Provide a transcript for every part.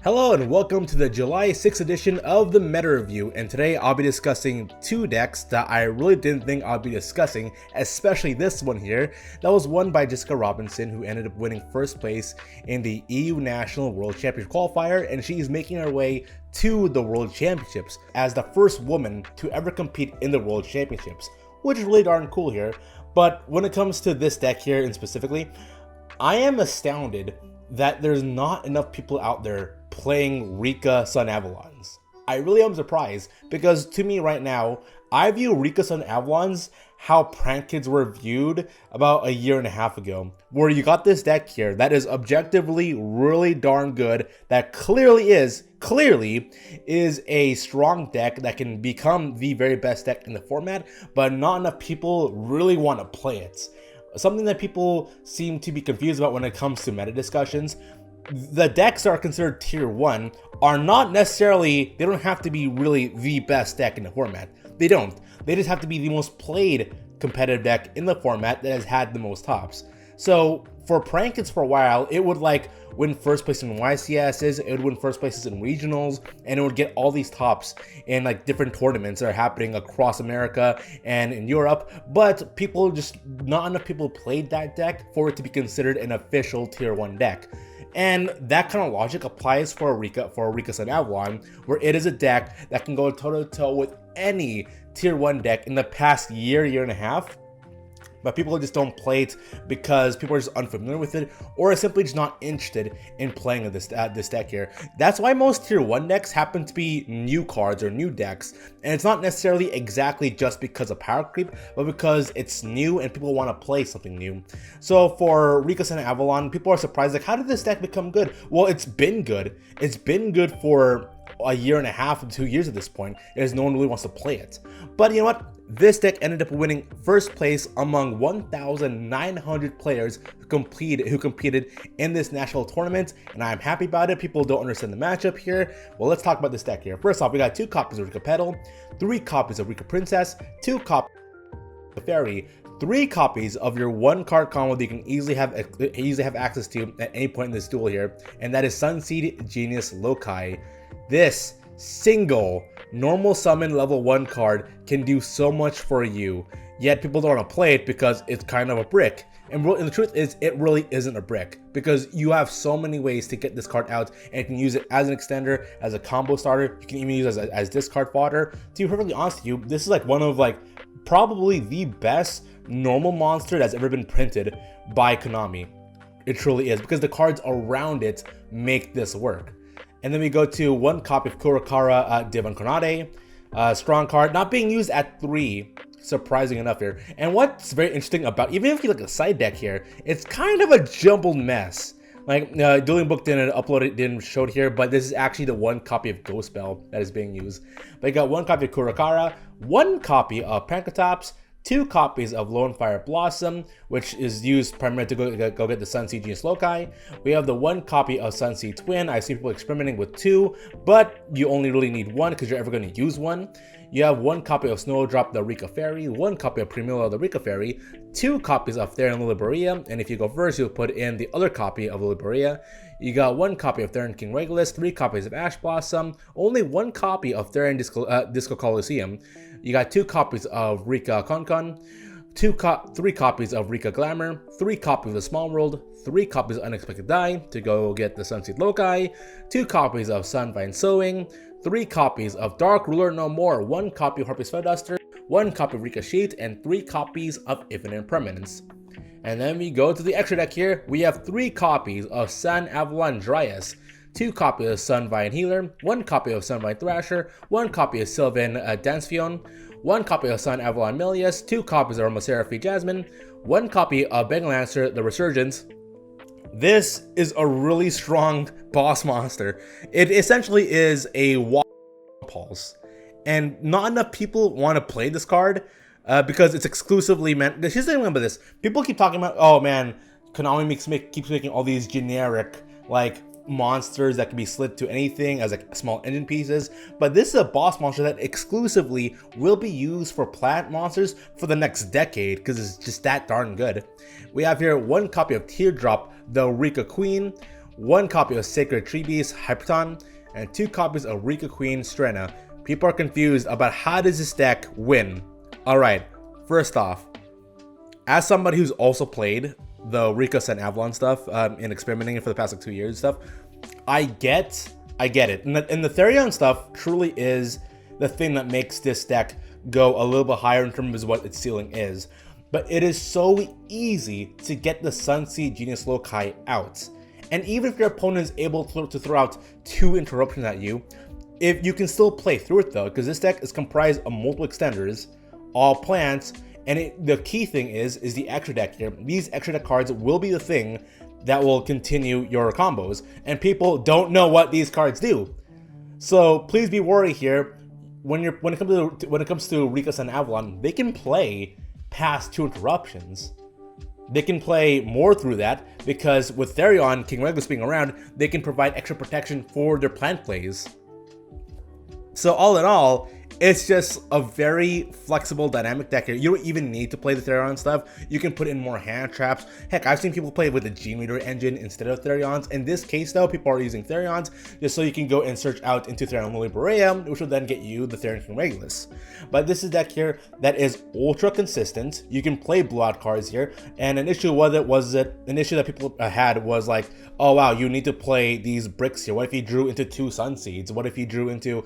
Hello and welcome to the July 6th edition of the Meta Review, and today I'll be discussing two decks that I really didn't think I'll be discussing, especially this one here that was won by Jessica Robinson, who ended up winning first place in the EU National World Championship qualifier, and she's making her way to the World Championships as the first woman to ever compete in the World Championships, which is really darn cool here. But when it comes to this deck here and specifically, I am astounded that there's not enough people out there playing Rikka Sunavalons. I really am surprised, because to me right now, I view Rikka Sunavalons how prank kids were viewed about a year and a half ago, where you got this deck here that is objectively really darn good, that clearly is a strong deck that can become the very best deck in the format, but not enough people really want to play it. Something that people seem to be confused about when it comes to meta discussions. The decks that are considered tier 1 are not necessarily, they don't have to be really the best deck in the format. They don't. They just have to be the most played competitive deck in the format that has had the most tops. So for prank kids for a while, it would like win first place in YCSs, it would win first places in regionals, and it would get all these tops in like different tournaments that are happening across America and in Europe, but people just, not enough people played that deck for it to be considered an official tier 1 deck. And that kind of logic applies for Rikka Sunavalon, where it is a deck that can go toe-to-toe with any tier 1 deck in the past year and a half. But people just don't play it because people are just unfamiliar with it, or are simply just not interested in playing this deck here. That's why most tier 1 decks happen to be new cards or new decks, and it's not necessarily exactly just because of power creep, but because it's new and people want to play something new. So for Rikka Sunavalon, people are surprised, like, how did this deck become good? Well, it's been good. It's been good for a year and a half to 2 years at this point, as no one really wants to play it. But you know what? This deck ended up winning first place among 1,900 players who competed in this national tournament, and I'm happy about it. People don't understand the matchup here. Well, let's talk about this deck here. First off, we got 2 copies of Rikka Petal, 3 copies of Rikka Princess, 2 copies of Fairy, 3 copies of your 1-card combo that you can easily have access to at any point in this duel here, and that is Sunseed Genius Loci. This single normal summon level 1 card can do so much for you, yet people don't want to play it because it's kind of a brick. And the truth is, it really isn't a brick, because you have so many ways to get this card out, and you can use it as an extender, as a combo starter. You can even use it as discard fodder. To be perfectly honest with you, this is like one of probably the best normal monster that's ever been printed by Konami. It truly is, because the cards around it make this work. And then we go to 1 copy of Kurakara Divan Konade, strong card, not being used at 3, surprising enough here. And what's very interesting about, even if you look at the side deck here, it's kind of a jumbled mess. Like, Dueling Book didn't show it here, but this is actually the 1 copy of Ghost Bell that is being used. But you got 1 copy of Kurakara, 1 copy of Pankatops, 2 copies of Lone Fire Blossom, which is used primarily to go get the Sunseed Genius Loci. We have the 1 copy of Sunseed Twin. I see people experimenting with 2, but you only really need 1 because you're ever going to use 1. You have 1 copy of Snowdrop the Rikka Fairy, 1 copy of Primula the Rikka Fairy, 2 copies of Theron Liberia, and if you go first, you'll put in the other copy of Liberia. You got 1 copy of Theron King Regulus, 3 copies of Ash Blossom, only 1 copy of Theron Disco Coliseum. You got 2 copies of Rikka Konkon, 3 copies of Rikka Glamour, 3 copies of the Small World, 3 copies of Unexpected Die to go get the Sunseed Loci, 2 copies of Sunvine Sowing, 3 copies of Dark Ruler No More, 1 copy of Harpy's Featherduster, 1 copy of Rikka Sheet, and 3 copies of Infinite Permanence. And then we go to the extra deck here. We have 3 copies of Sun Avalon Dryas, 2 copies of Sunvine Healer, 1 copy of Sunvine Thrasher, 1 copy of Sylvan Dancefion, 1 copy of Sun Avalon Melius, 2 copies of Aromaseraphine Jasmine, 1 copy of Bengal Lancer The Resurgence. This is a really strong boss monster. It essentially is a Pulse, and not enough people want to play this card because it's exclusively meant. Here's the thing about this: people keep talking about, oh man, Konami keeps making all these generic monsters that can be slid to anything as small engine pieces, but this is a boss monster that exclusively will be used for plant monsters for the next decade because it's just that darn good. We have here 1 copy of Teardrop the Rikka Queen, 1 copy of Sacred Tree Beast Hyperton, and 2 copies of Rikka Queen Strena. People are confused about how does this deck win. Alright, first off, as somebody who's also played the Rikka Sun Avalon stuff and experimenting for the past like 2 years stuff, I get it. And the Therion stuff truly is the thing that makes this deck go a little bit higher in terms of what its ceiling is. But it is so easy to get the Sunseed Genius Loci out. And even if your opponent is able to throw out 2 interruptions at you, if you can still play through it though, because this deck is comprised of multiple extenders, all plants, and the key thing is the extra deck here. These extra deck cards will be the thing that will continue your combos, and people don't know what these cards do. So please be worried here. When it comes to Rikka Sun Avalon, they can play past 2 interruptions. They can play more through that because with Therion, King Regulus being around, they can provide extra protection for their plant plays. So all in all, it's just a very flexible, dynamic deck here. You don't even need to play the Therion stuff. You can put in more hand traps. Heck, I've seen people play with the Gene Reader engine instead of Therions. In this case, though, people are using Therions just so you can go and search out into Therion Lily Berea, which will then get you the Therion King Regulus. But this is a deck here that is ultra consistent. You can play blowout cards here, and an issue an issue that people had was like, oh wow, you need to play these bricks here. What if you drew into 2 Sunseeds? What if you drew into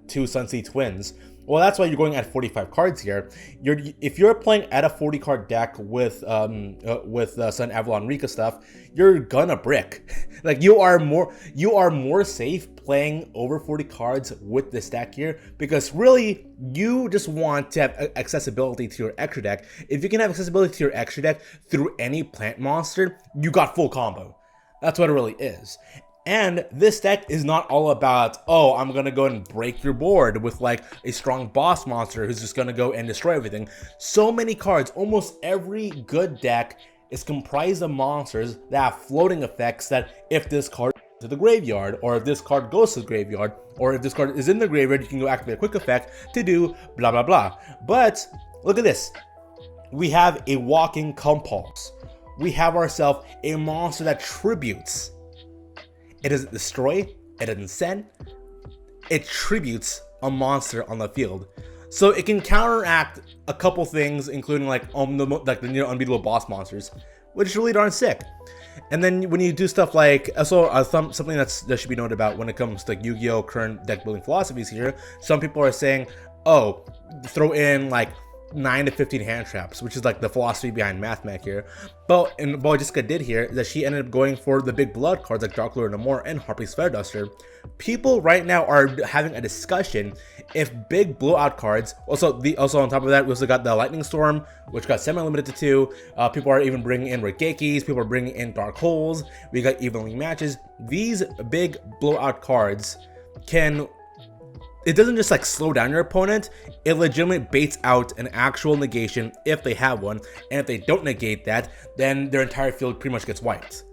2 Sunseed Twins? Well, that's why you're going at 45 cards here. If you're playing at a 40 card deck with Sun Avalon Rikka stuff, you're gonna brick. Like you are more safe playing over 40 cards with this deck here, because really you just want to have accessibility to your extra deck. If you can have accessibility to your extra deck through any plant monster, you got full combo. That's what it really is. And this deck is not all about, oh, I'm gonna go and break your board with like a strong boss monster who's just gonna go and destroy everything. So many cards, almost every good deck is comprised of monsters that have floating effects that if this card goes to the graveyard, or if this card goes to the graveyard, or if this card is in the graveyard, you can go activate a quick effect to do blah blah blah. But look at this. We have a walking compulse. We have ourselves a monster that tributes. It doesn't destroy, it doesn't send, it tributes a monster on the field. So it can counteract a couple things, including like the near unbeatable boss monsters, which is really darn sick. And then when you do stuff like, something that should be noted about when it comes to like Yu-Gi-Oh! Current deck building philosophies here, some people are saying, oh, throw in like 9 to 15 hand traps, which is like the philosophy behind Math Mech here. But what Jessica did here is that she ended up going for the big blood cards like Dark Lord Namor and Harpy's Feather Duster. People right now are having a discussion if big blowout cards, also on top of that, we also got the Lightning Storm, which got semi-limited to 2. People are even bringing in Regekis, people are bringing in Dark Holes, we got Evenly Matches. These big blowout cards it doesn't just like slow down your opponent, it legitimately baits out an actual negation if they have one, and if they don't negate that, then their entire field pretty much gets wiped.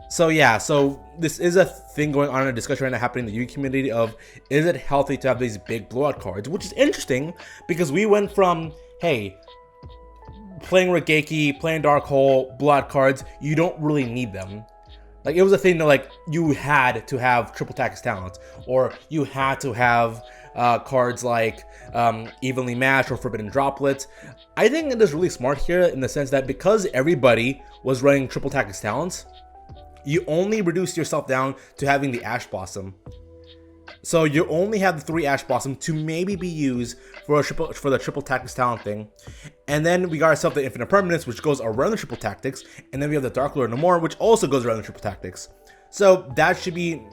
So yeah, so this is a thing going on in a discussion right now happening in the Yu-Gi community of, is it healthy to have these big blowout cards, which is interesting because we went from, hey, playing Regeki, playing Dark Hole, blowout cards, you don't really need them. Like, it was a thing that, like, you had to have Triple Tactics Talent, or you had to have cards like Evenly Matched or Forbidden Droplet. I think it is really smart here in the sense that because everybody was running Triple Tactics Talents, you only reduce yourself down to having the Ash Blossom. So you only have the 3 Ash Blossom to maybe be used for the Triple Tactics Talent thing. And then we got ourselves the Infinite Permanence, which goes around the Triple Tactics. And then we have the Dark Lord Namor, which also goes around the Triple Tactics. So that should be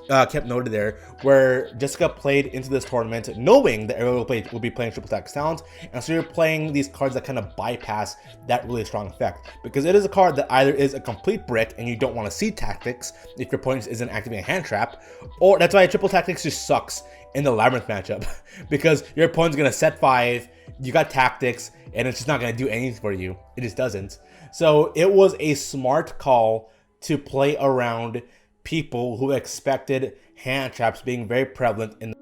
kept noted there, where Jessica played into this tournament knowing that everyone will be playing Triple Tactics Talent, and so you're playing these cards that kind of bypass that really strong effect, because it is a card that either is a complete brick and you don't want to see tactics if your opponent isn't activating a hand trap, or that's why Triple Tactics just sucks in the Labyrinth matchup, because your opponent's gonna set 5, you got tactics, and it's just not gonna do anything for you. It just doesn't. So it was a smart call to play around people who expected hand traps being very prevalent in the.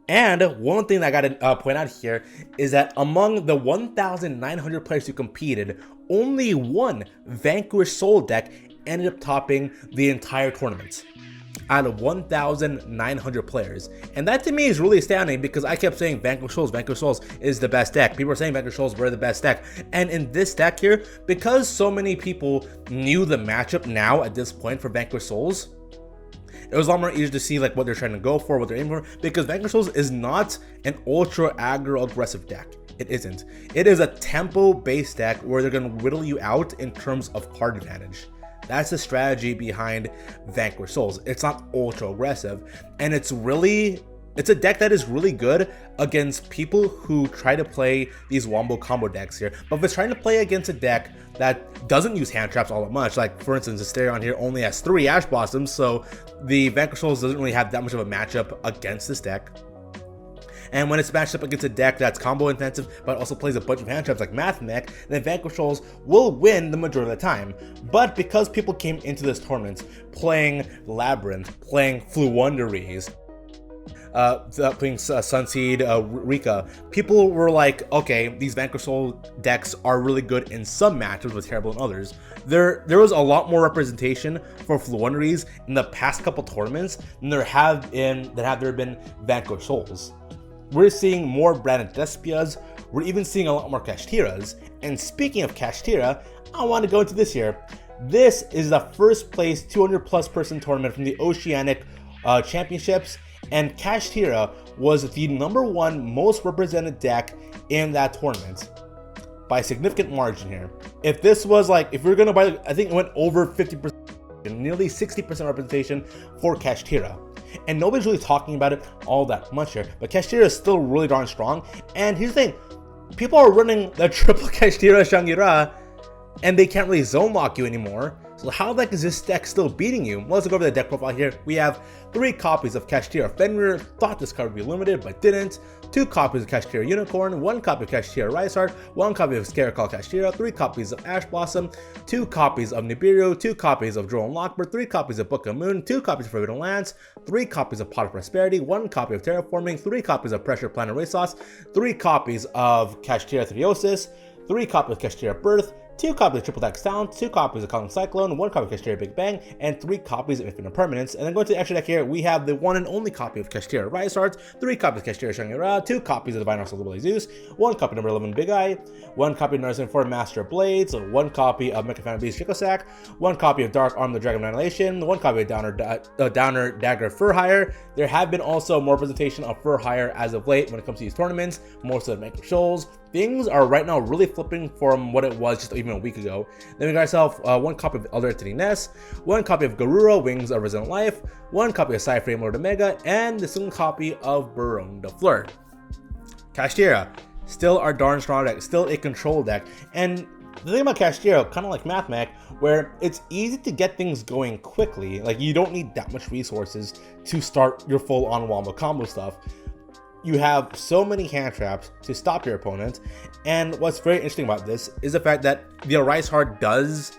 And one thing that I gotta point out here is that among the 1,900 players who competed, only one Vanquish Soul deck ended up topping the entire tournament out of 1,900 players. And that to me is really astounding because I kept saying Vanquish Souls is the best deck. People are saying Vanquish Souls were the best deck. And in this deck here, because so many people knew the matchup now at this point for Vanquish Souls, it was a lot more easier to see like what they're trying to go for, what they're aiming for, because Vanquish Souls is not an ultra aggro aggressive deck. It isn't. It is a tempo based deck where they're going to whittle you out in terms of card advantage. That's the strategy behind Vanquish Souls. It's not ultra aggressive, and it's a deck that is really good against people who try to play these wombo combo decks here. But if it's trying to play against a deck that doesn't use hand traps all that much, like for instance, Asterion here only has 3 Ash Blossoms, so the Vanquish Souls doesn't really have that much of a matchup against this deck. And when it's matched up against a deck that's combo intensive but also plays a bunch of hand traps like Math Mech, then Vanquish Souls will win the majority of the time. But because people came into this tournament playing Labyrinth, playing Fluunderies, playing Sunseed, Rikka, people were like, okay, these Vanquish Soul decks are really good in some matchups but terrible in others. There was a lot more representation for Fluunderies in the past couple tournaments than there have been Vanquish Souls. We're seeing more branded Despias, we're even seeing a lot more Kashtiras, and speaking of Kashtira, I want to go into this here. This is the first place 200 plus person tournament from the Oceanic Championships, and Kashtira was the #1 most represented deck in that tournament by a significant margin here. If this was like, if we were gonna buy, I think it went over 50%, nearly 60% representation for Kashtira. And nobody's really talking about it all that much here, but Kashtira is still really darn strong. And here's the thing, people are running the triple Kashtira Shangira, and they can't really zone lock you anymore. So how the heck is this deck still beating you? Well, let's go over the deck profile here. We have 3 copies of Kashtira Fenrir. Thought this card would be limited, but didn't. 2 copies of Kashtira Unicorn, 1 copy of Kashtira Riceheart, 1 copy of Scarecrow Kashtira, 3 copies of Ash Blossom, 2 copies of Nibiru, 2 copies of Drone Lockbird, 3 copies of Book of Moon, 2 copies of Forbidden Lands, 3 copies of Pot of Prosperity, 1 copy of Terraforming, 3 copies of Pressure Planet Resource, 3 copies of Kashtira Thriosis, 3 copies of Kashtira Birth, 2 copies of Triple Deck Sound, 2 copies of Cosmic Cyclone, 1 copy of Kashtira Big Bang, and 3 copies of Infinite Permanence. And then going to the extra deck here, we have the one and only copy of Kashtira Riceheart, 3 copies of Kashtira Shangira, 2 copies of Divine Arsenal of Zeus, 1 copy of number 11 Big Eye, 1 copy of Nursing 4 Master Blades, 1 copy of Mecha Fan Beast Chicosack, 1 copy of Dark Arm the Dragon Annihilation, 1 copy of Downer Dagger Furhire. There have been also more representation of Furhire as of late when it comes to these tournaments, most of the Vanquish Souls. Things are right now really flipping from what it was just even a week ago. Then we got ourselves 1 copy of Elder Entity Ness, 1 copy of Garura Wings of Resident Life, 1 copy of Cyframe Lord Omega, and the single copy of Baron de Fleur. Kashtira, still our darn strong deck, still a control deck. And the thing about Kashtira, kind of like Math Mech, where it's easy to get things going quickly. Like, you don't need that much resources to start your full-on wombo combo stuff. You have so many hand traps to stop your opponent, and what's very interesting about this is the fact that the Riceheart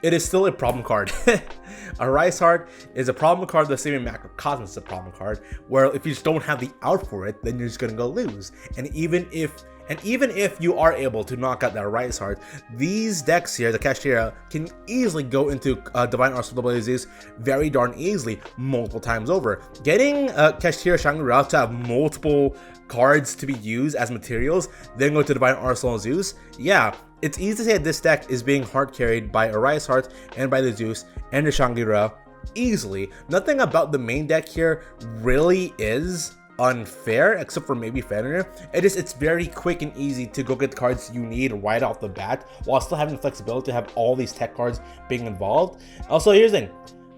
it is still a problem card. A Riceheart is a problem card the same way Macrocosmos is a problem card, where if you just don't have the out for it, then you're just gonna go lose. And even if you are able to knock out that Riceheart, these decks here, the Kashtira, can easily go into Divine Arsenal of Zeus very darn easily, multiple times over. Getting Kashtira Shangri-La to have multiple cards to be used as materials, then go to Divine Arsenal of Zeus, yeah, it's easy to say that this deck is being hard carried by a Riceheart and by the Zeus and the Shangri-La easily. Nothing about the main deck here really is unfair, except for maybe Fenrir. It's very quick and easy to go get the cards you need right off the bat, while still having the flexibility to have all these tech cards being involved. Also, here's the thing.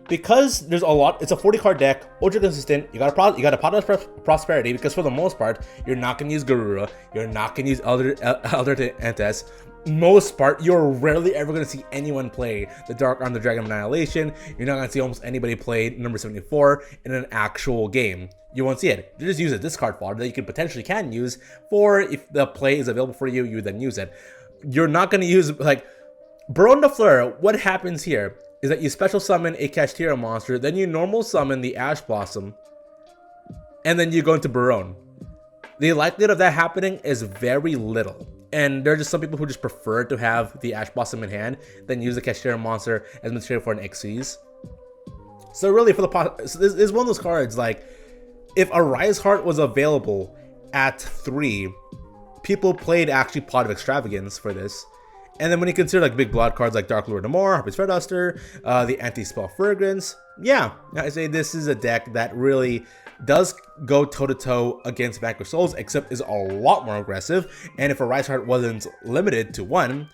Because there's a lot, it's a 40 card deck, ultra consistent, you got a Pot of Prosperity, because for the most part, you're not going to use Garura, you're not going to use Elder Entes. Most part, you're rarely ever going to see anyone play the Dark Arm the Dragon Annihilation. You're not going to see almost anybody play number 74 in an actual game. You won't see it. You just use a discard fodder that you can potentially use for, if the play is available for you, you then use it. You're not going to use, like, Baron de Fleur. What happens here is that you special summon a Kashtira monster, then you normal summon the Ash Blossom, and then you go into Baron. The likelihood of that happening is very little. And there are just some people who just prefer to have the Ash Blossom in hand than use the Kashtira monster as material for an Xyz. So really, for the so this is one of those cards, like, if a Rise Heart was available at 3, people played actually Pot of Extravagance for this. And then when you consider like big blood cards like Dark Lord Demore, Harpy's Fairduster, the Anti-Spell Fragrance, yeah, I say this is a deck that really does go toe-to-toe against Vanquish Souls, except is a lot more aggressive. And if a Rise Heart wasn't limited to 1,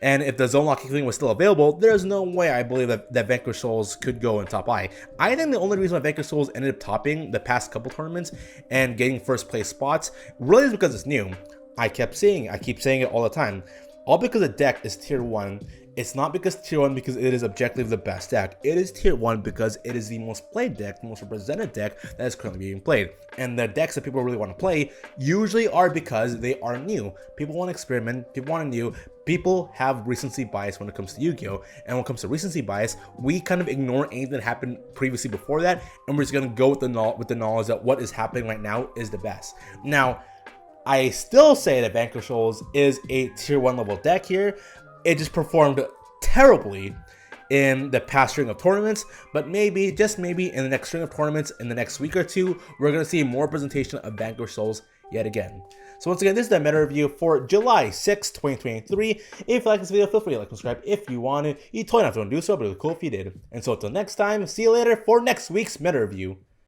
and if the Zone Locking Clean was still available, there's no way I believe that Vanquish Souls could go in top I. I think the only reason why Vanquish Souls ended up topping the past couple tournaments and getting first place spots really is because it's new. I keep saying it all the time. All because the deck is tier 1. It's not because tier 1 because it is objectively the best deck. It is tier 1 because it is the most played deck, the most represented deck that is currently being played. And the decks that people really want to play usually are because they are new. People want to experiment, people want to new. People have recency bias when it comes to Yu-Gi-Oh! And when it comes to recency bias, we kind of ignore anything that happened previously before that, and we're just going to go with the knowledge that what is happening right now is the best. Now, I still say that Vanquish Souls is a tier 1 level deck here. It just performed terribly in the past string of tournaments, but maybe, just maybe, in the next string of tournaments, in the next week or two, we're going to see more representation of Vanquish Souls yet again. So once again, this is the meta review for July 6, 2023. If you like this video, feel free to like and subscribe if you want to. You totally don't have to do so, but it would be cool if you did. And so until next time, see you later for next week's meta review.